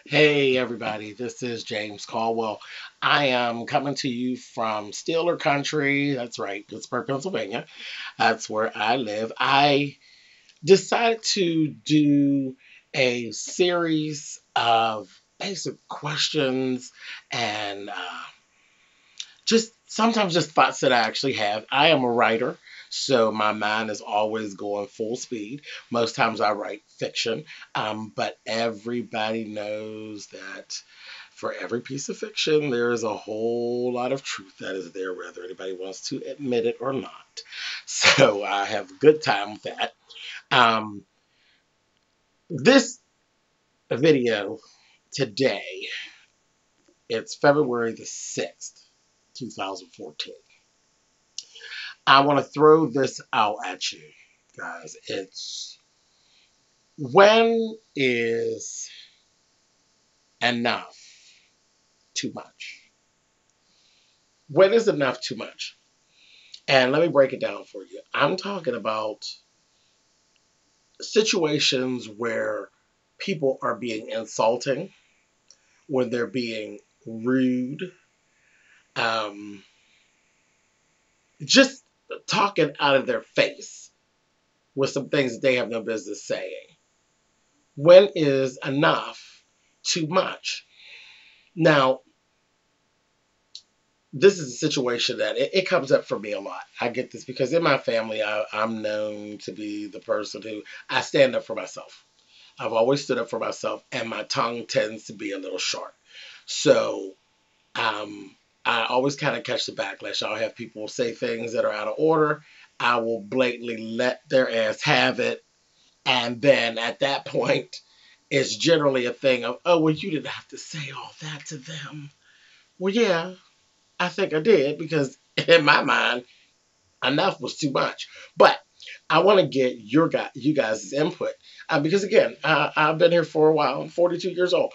Hey everybody, this is James Caldwell. I am coming to you from Steeler Country. That's right, Pittsburgh, Pennsylvania. That's where I live. I decided to do a series of basic questions and just sometimes just thoughts that I actually have. I am a writer, so my mind is always going full speed. Most times I write fiction, but everybody knows that for every piece of fiction, there is a whole lot of truth that is there, whether anybody wants to admit it or not. So I have a good time with that. Um, this video today, it's February the 6th, 2014. I want to throw this out at you guys. It's when is enough too much? When is enough too much? And let me break it down for you. I'm talking about situations where people are being insulting, when they're being rude, um, just talking out of their face with some things that they have no business saying. When is enough too much? Now, this is a situation that it comes up for me a lot. I get this because in my family, I'm known to be the person who I stand up for myself. I've always stood up for myself, and my tongue tends to be a little sharp. So I always kind of catch the backlash. I'll have people say things that are out of order. I will blatantly let their ass have it. And then at that point, it's generally a thing of, oh, well, you didn't have to say all that to them. Well, yeah, I think I did because in my mind, enough was too much. But I want to get you guys' input because again, I've been here for a while. I'm 42 years old.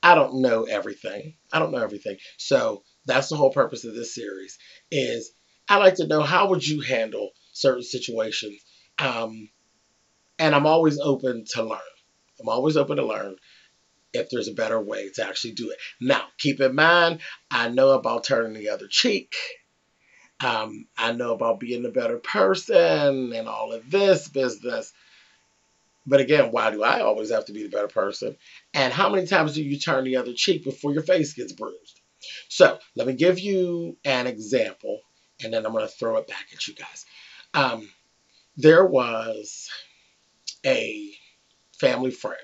I don't know everything. I don't know everything. So that's the whole purpose of this series. Is I like to know how would you handle certain situations, um, and I'm always open to learn. I'm always open to learn if there's a better way to actually do it. Now, keep in mind, I know about turning the other cheek. I know about being a better person and all of this business. But again, why do I always have to be the better person? And how many times do you turn the other cheek before your face gets bruised? So let me give you an example, and then I'm going to throw it back at you guys. Um, there was a family friend.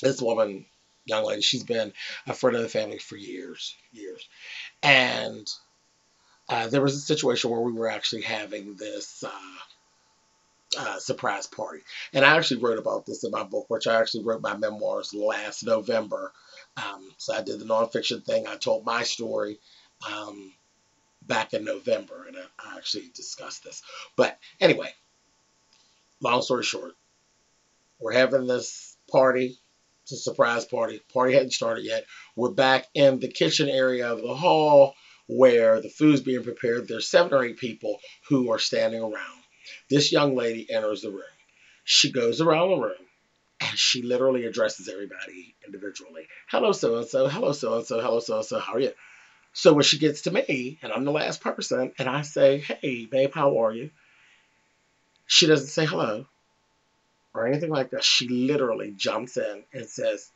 This woman, young lady, she's been a friend of the family for years, years. And there was a situation where we were actually having this surprise party. And I actually wrote about this in my book, which I actually wrote my memoirs last November. So I did the nonfiction thing. I told my story um, back in November, and I actually discussed this. But anyway, long story short, we're having this party. It's a surprise party. Party hadn't started yet. We're back in the kitchen area of the hall where the food's being prepared. There's 7 or 8 people who are standing around. This young lady enters the room. She goes around the room and she literally addresses everybody individually. Hello, so and so. Hello, so and so. Hello, so and so. How are you? So when she gets to me, and I'm the last person, and I say, "Hey, babe, how are you?" She doesn't say hello or anything like that. She literally jumps in and says,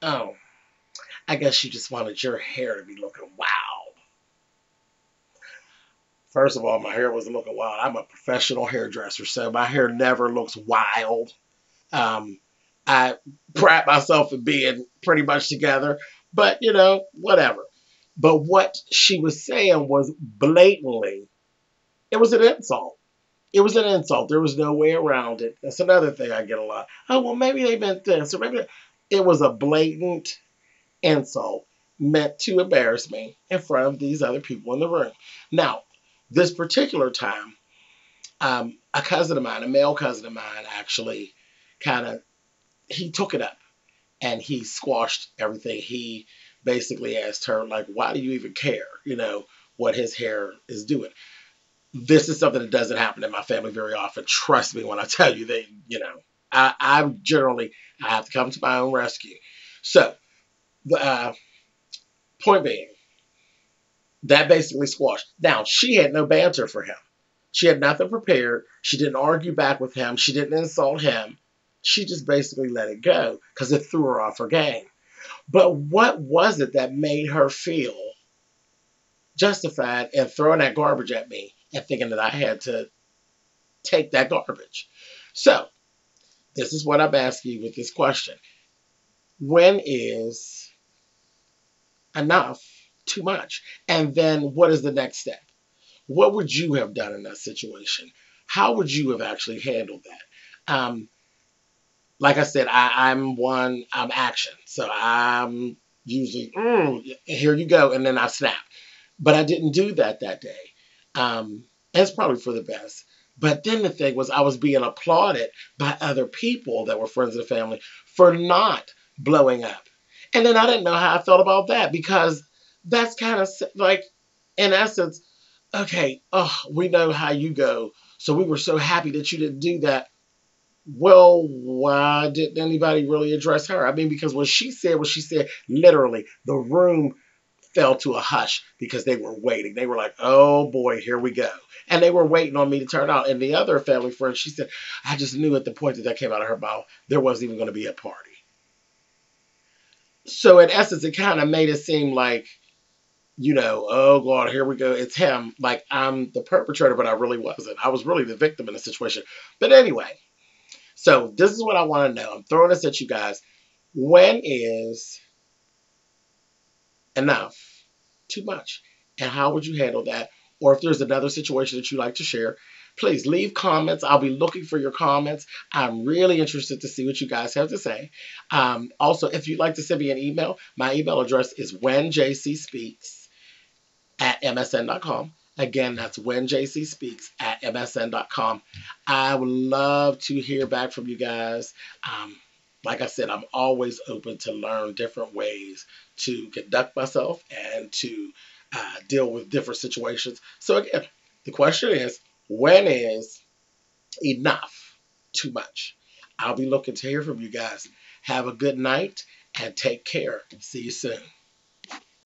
"Oh, I guess you just wanted your hair to be looking wild." First of all, my hair wasn't looking wild. I'm a professional hairdresser, so my hair never looks wild. Um, I pride myself in being pretty much together, but whatever. But what she was saying was blatantly, it was an insult. It was an insult. There was no way around it. That's another thing I get a lot. Oh, well, maybe they meant this, or maybe it was a blatant insult meant to embarrass me in front of these other people in the room. Now, this particular time, a cousin of mine, a male cousin of mine, actually kind of he took it up and he squashed everything. He basically asked her, like, why do you even care? What his hair is doing. This is something that doesn't happen in my family very often. Trust me when I tell you that, I have to come to my own rescue. So The point being, that basically squashed. Now, she had no banter for him. She had nothing prepared. She didn't argue back with him. She didn't insult him. She just basically let it go because it threw her off her game. But what was it that made her feel justified in throwing that garbage at me and thinking that I had to take that garbage? So, this is what I'm asking you with this question. When is enough too much? And then what is the next step? What would you have done in that situation? How would you have actually handled that? Like I said, I'm action. So I'm usually, here you go. And then I snap. But I didn't do that day. And it's probably for the best. But then the thing was, I was being applauded by other people that were friends of the family for not blowing up. And then I didn't know how I felt about that because that's kind of like, in essence, okay, oh, we know how you go. So we were so happy that you didn't do that. Well, why didn't anybody really address her? I mean, because when she said what she said, literally, the room fell to a hush because they were waiting. They were like, oh boy, here we go. And they were waiting on me to turn out. And the other family friend, she said, I just knew at the point that came out of her mouth, there wasn't even going to be a party. So in essence, it kind of made it seem like, oh God, here we go. It's him. Like I'm the perpetrator, but I really wasn't. I was really the victim in the situation. But anyway, so this is what I want to know. I'm throwing this at you guys. When is enough too much? And how would you handle that? Or if there's another situation that you'd like to share, please leave comments. I'll be looking for your comments. I'm really interested to see what you guys have to say. Also, if you'd like to send me an email, my email address is whenjcspeaks@msn.com. Again, that's whenjcspeaks@msn.com. I would love to hear back from you guys. Like I said, I'm always open to learn different ways to conduct myself and to deal with different situations. So again, the question is, when is enough too much? I'll be looking to hear from you guys. Have a good night and take care. See you soon.